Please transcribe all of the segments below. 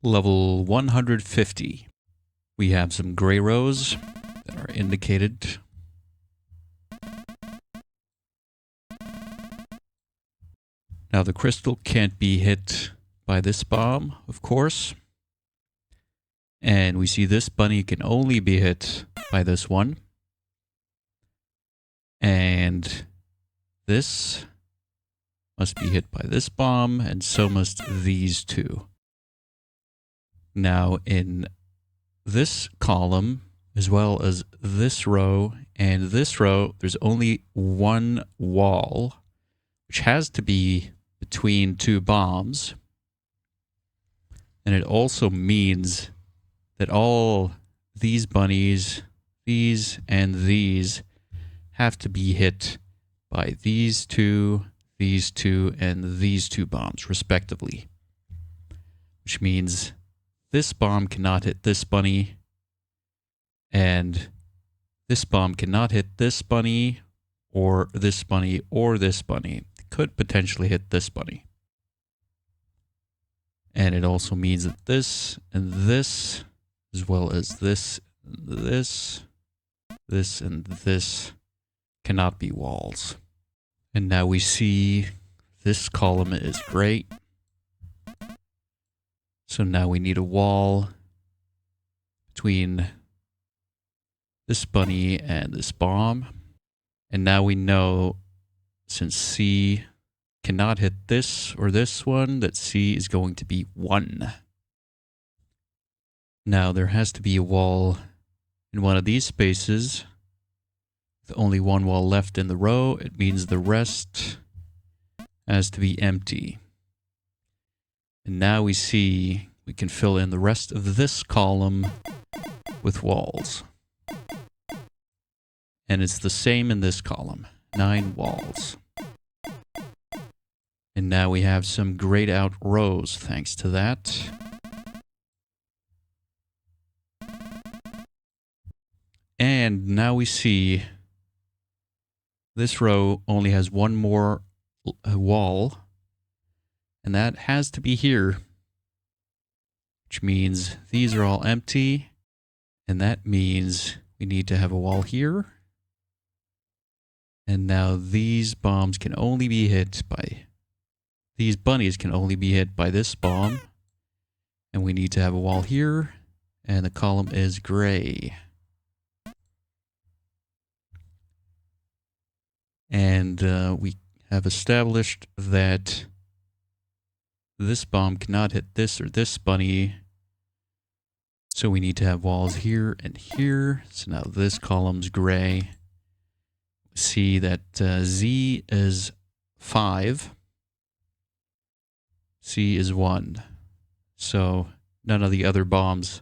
Level 150. We have some gray rows that are indicated. Now the crystal can't be hit by this bomb, of course. And we see this bunny can only be hit by this one. And this must be hit by this bomb, and so must these two. Now in this column, as well as this row and this row, there's only one wall, which has to be between two bombs. And it also means that all these bunnies, these and these, have to be hit by these two, and these two bombs, respectively. Which means this bomb cannot hit this bunny, and this bomb cannot hit this bunny, or this bunny, or this bunny. It could potentially hit this bunny. And it also means that this and this, as well as this, this, and this, cannot be walls. And now we see this column is gray. So now we need a wall between this bunny and this bomb. And now we know, since C cannot hit this or this one, that C is going to be 1. Now there has to be a wall in one of these spaces. With only one wall left in the row, it means the rest has to be empty. And now we see we can fill in the rest of this column with walls. And it's the same in this column, 9 walls. And now we have some grayed out rows thanks to that. And now we see this row only has one more wall, and that has to be here, which means these are all empty, and that means we need to have a wall here. And now these bombs can only be hit by, these bunnies can only be hit by this bomb, and we need to have a wall here, and the column is gray. And we have established that this bomb cannot hit this or this bunny. So we need to have walls here and here. So now this column's gray. See that Z is 5. C is 1. So none of the other bombs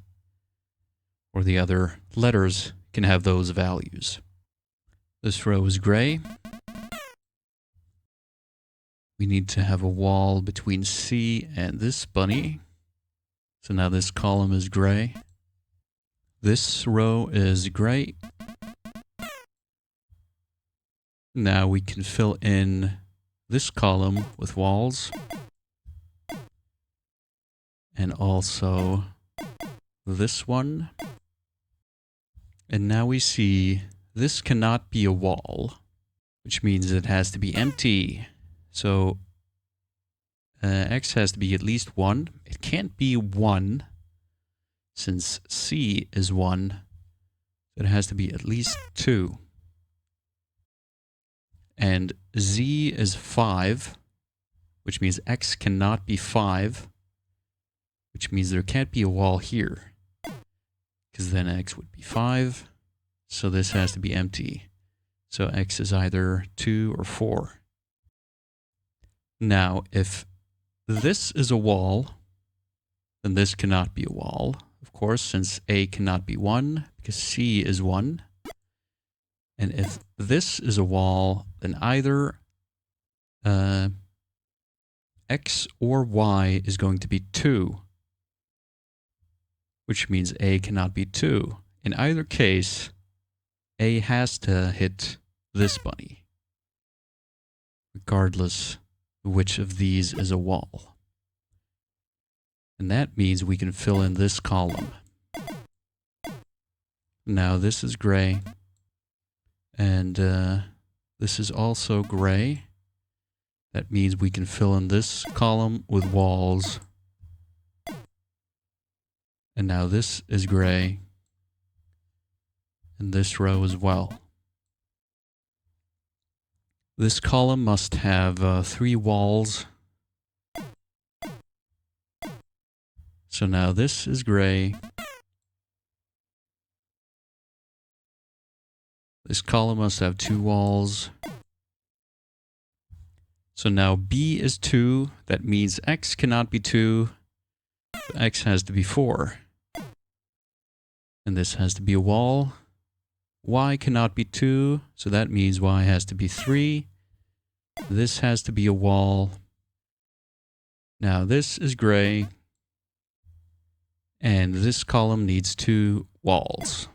or the other letters can have those values. This row is gray. We need to have a wall between C and this bunny. So now this column is gray. This row is gray. Now we can fill in this column with walls. And also this one. And now we see this cannot be a wall, which means it has to be empty. So X has to be at least 1. It can't be 1 since C is 1. So it has to be at least 2. And Z is 5, which means X cannot be 5, which means there can't be a wall here, because then X would be 5. So this has to be empty. So X is either 2 or 4. Now, if this is a wall, then this cannot be a wall, of course, since A cannot be 1, because C is 1. And if this is a wall, then either X or Y is going to be 2, which means A cannot be 2. In either case, A has to hit this bunny, regardless which of these is a wall. And that means we can fill in this column. Now this is gray. And this is also gray. That means we can fill in this column with walls. And now this is gray. And this row as well. This column must have 3 walls. So now this is gray. This column must have 2 walls. So now B is 2. That means X cannot be 2. So X has to be 4. And this has to be a wall. Y cannot be 2. So that means Y has to be 3. This has to be a wall. Now this is gray. And this column needs 2 walls.